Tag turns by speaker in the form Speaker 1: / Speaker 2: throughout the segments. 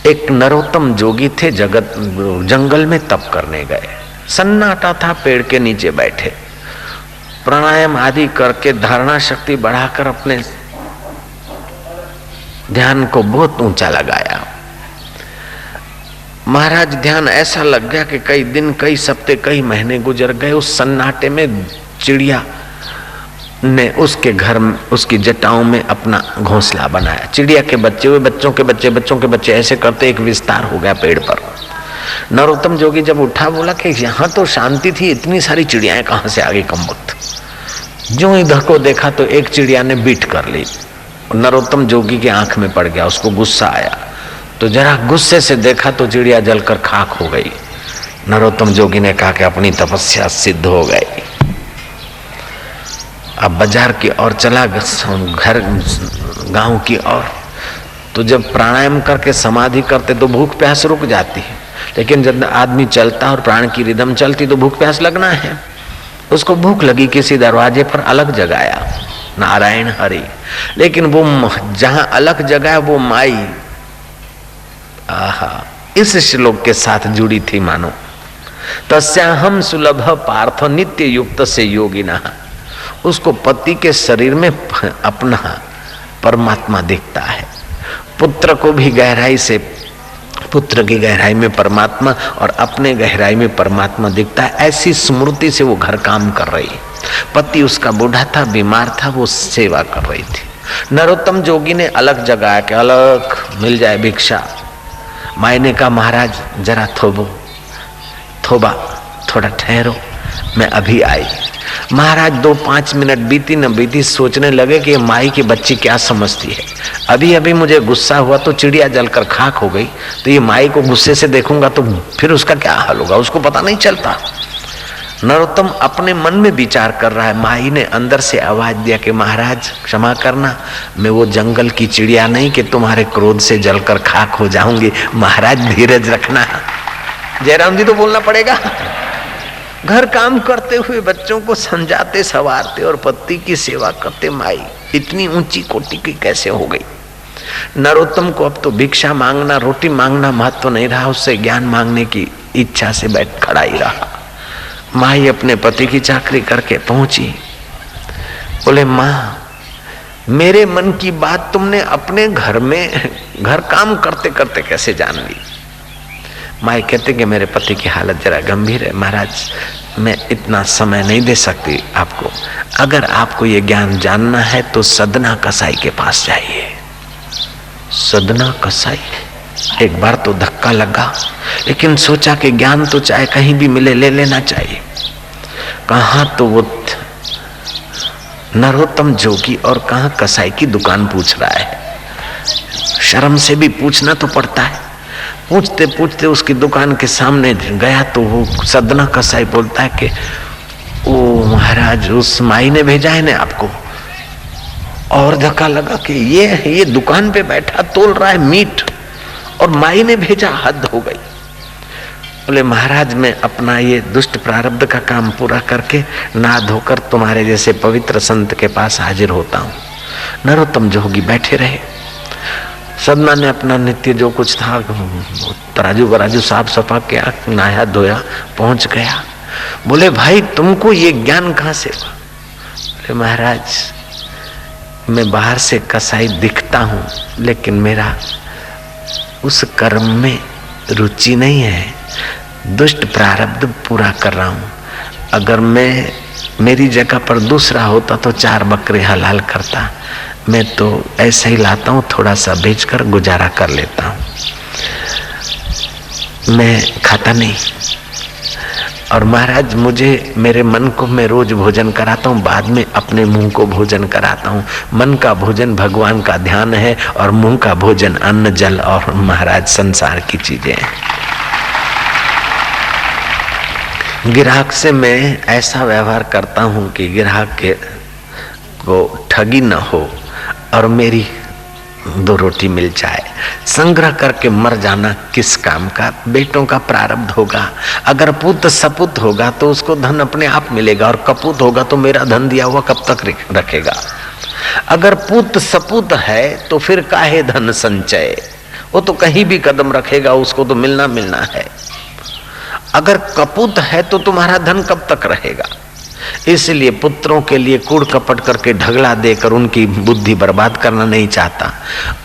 Speaker 1: एक नरोत्तम जोगी थे, जंगल में तप करने गए। सन्नाटा था, पेड़ के नीचे बैठे, प्राणायाम आदि करके धारणा शक्ति बढ़ाकर अपने ध्यान को बहुत ऊंचा लगाया। महाराज ध्यान ऐसा लग गया कि कई दिन, कई सप्ताह, कई महीने गुजर गए। उस सन्नाटे में चिड़िया ने उसके घर में, उसकी जटाओं में अपना घोंसला बनाया। चिड़िया के बच्चे हुए, बच्चों के बच्चे, बच्चों के बच्चे, ऐसे करते एक विस्तार हो गया पेड़ पर। नरोत्तम जोगी जब उठा, बोला कि यहाँ तो शांति थी, इतनी सारी चिड़ियाएं कहाँ से आ गई कमबख्त। जो इधर को देखा तो एक चिड़िया ने बीट कर ली। नरोत्तम जोगी की आंख में पड़ गया, उसको गुस्सा आया, तो जरा गुस्से से देखा तो चिड़िया जलकर खाक हो गई। नरोत्तम जोगी ने कहा कि अपनी तपस्या सिद्ध हो गई। अब बाजार की ओर चला, घर गांव की ओर। तो जब प्राणायाम करके समाधि करते तो भूख प्यास रुक जाती है, लेकिन जब आदमी चलता और प्राण की रिदम चलती तो भूख प्यास लगना है। उसको भूख लगी, किसी दरवाजे पर अलग जगाया, नारायण हरि। लेकिन वो जहां अलग जगह वो माई इस श्लोक के साथ जुड़ी थी मानो, तस्याहम सुलभ पार्थ नित्य युक्त से योगिना। उसको पति के शरीर में अपना परमात्मा दिखता है, पुत्र को भी गहराई से, पुत्र की गहराई में परमात्मा और अपने गहराई में परमात्मा दिखता है। ऐसी स्मृति से वो घर काम कर रही है। पति उसका बूढ़ा था, बीमार था, वो सेवा कर रही थी। नरोत्तम जोगी ने अलग जगह के अलग मिल जाए भिक्षा। मायने का महाराज जरा थोबा थोड़ा ठहरो, मैं अभी आई। महाराज 2-5 मिनट बीती न बीती सोचने लगे कि माई की बच्ची क्या समझती है। अभी अभी मुझे गुस्सा हुआ तो चिड़िया जलकर खाक हो गई, तो ये माई को गुस्से से देखूंगा तो फिर उसका क्या हाल होगा, उसको पता नहीं चलता। नरोत्तम अपने मन में विचार कर रहा है। माई ने अंदर से आवाज दिया कि महाराज क्षमा करना, मैं वो जंगल की चिड़िया नहीं कि तुम्हारे क्रोध से जलकर खाक हो जाऊंगी। महाराज धीरज रखना। जयराम जी तो बोलना पड़ेगा। घर काम करते हुए बच्चों को समझाते संवारते और पति की सेवा करते माई इतनी ऊंची कोटि की कैसे हो गई। नरोत्तम को अब तो भिक्षा मांगना, रोटी मांगना महत्व नहीं रहा, उससे ज्ञान मांगने की इच्छा से बैठ खड़ा ही रहा। माई अपने पति की चाकरी करके पहुंची। बोले माँ, मेरे मन की बात तुमने अपने घर में घर काम करते करते कैसे जान ली। माई कहते कि मेरे पति की हालत जरा गंभीर है महाराज, मैं इतना समय नहीं दे सकती आपको। अगर आपको ये ज्ञान जानना है तो सदना कसाई के पास जाइए। सदना कसाई, एक बार तो धक्का लगा, लेकिन सोचा कि ज्ञान तो चाहे कहीं भी मिले ले लेना चाहिए। कहाँ तो वो नरोत्तम जोगी और कहाँ कसाई की दुकान पूछ रहा है। शर्म से भी पूछना तो पड़ता है। पूछते पूछते उसकी दुकान के सामने गया तो वो सदना कसाई बोलता है कि ओ महाराज, उस माई ने भेजा है ना आपको। और धक्का लगा कि ये दुकान पे बैठा तोल रहा है मीट और माई ने भेजा, हद हो गई। बोले महाराज, मैं अपना ये दुष्ट प्रारब्ध का काम पूरा करके नहा धोकर तुम्हारे जैसे पवित्र संत के पास हाजिर होता हूँ। नरोत्तम जोगी बैठे रहे। सदना ने अपना नित्य जो कुछ था तराजू बराजू साफ सफा किया, नहाया धोया, पहुंच गया। बोले भाई, तुमको ये ज्ञान कहाँ से हुआ। बोले महाराज, मैं बाहर से कसाई दिखता हूँ, लेकिन मेरा उस कर्म में रुचि नहीं है, दुष्ट प्रारब्ध पूरा कर रहा हूँ। अगर मेरी जगह पर दूसरा होता तो 4 बकरे हलाल करता, मैं तो ऐसा ही लाता हूँ, थोड़ा सा बेचकर गुजारा कर लेता हूँ, मैं खाता नहीं। और महाराज, मुझे मेरे मन को मैं रोज भोजन कराता हूँ, बाद में अपने मुंह को भोजन कराता हूँ। मन का भोजन भगवान का ध्यान है और मुंह का भोजन अन्न जल और महाराज संसार की चीजें हैं। ग्राहक से मैं ऐसा व्यवहार करता हूँ कि ग्राहक को ठगी न हो और मेरी 2 रोटी मिल जाए। संग्रह करके मर जाना किस काम का। बेटों का प्रारब्ध होगा। अगर पुत्र सपूत होगा तो उसको धन अपने आप मिलेगा, और कपूत होगा तो मेरा धन दिया हुआ कब तक रखेगा। अगर पुत्र सपूत है तो फिर काहे धन संचय, वो तो कहीं भी कदम रखेगा, उसको तो मिलना मिलना है। अगर कपूत है तो तुम्हारा धन कब तक रहेगा? इसलिए पुत्रों के लिए कूड़ कपट करके ढगला देकर उनकी बुद्धि बर्बाद करना नहीं चाहता।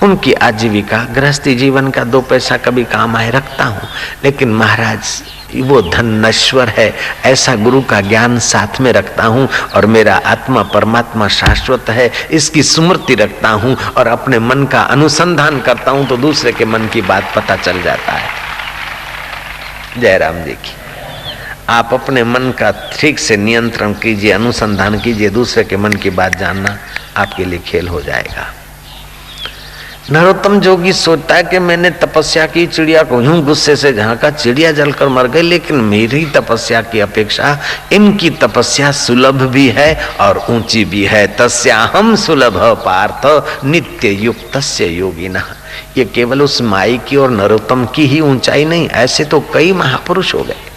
Speaker 1: उनकी आजीविका गृहस्थी जीवन का 2 पैसा कभी काम आए रखता हूँ, लेकिन महाराज वो धन नश्वर है, ऐसा गुरु का ज्ञान साथ में रखता हूँ और मेरा आत्मा परमात्मा शाश्वत है, इसकी स्मृति रखता हूँ और अपने मन का अनुसंधान करता हूँ तो दूसरे के मन की बात पता चल जाता है। जयराम जी की। आप अपने मन का ठीक से नियंत्रण कीजिए, अनुसंधान कीजिए, दूसरे के मन की बात जानना आपके लिए खेल हो जाएगा। नरोत्तम जोगी सोचता है कि मैंने तपस्या की, चिड़िया को यूं गुस्से से झांका, चिड़िया जलकर मर गई, लेकिन मेरी तपस्या की अपेक्षा इनकी तपस्या सुलभ भी है और ऊंची भी है। तस्याहम सुलभ पार्थ नित्य युक्तस्य योगिनः। ये केवल उस माई की और नरोत्तम की ही ऊंचाई नहीं, ऐसे तो कई महापुरुष हो गए।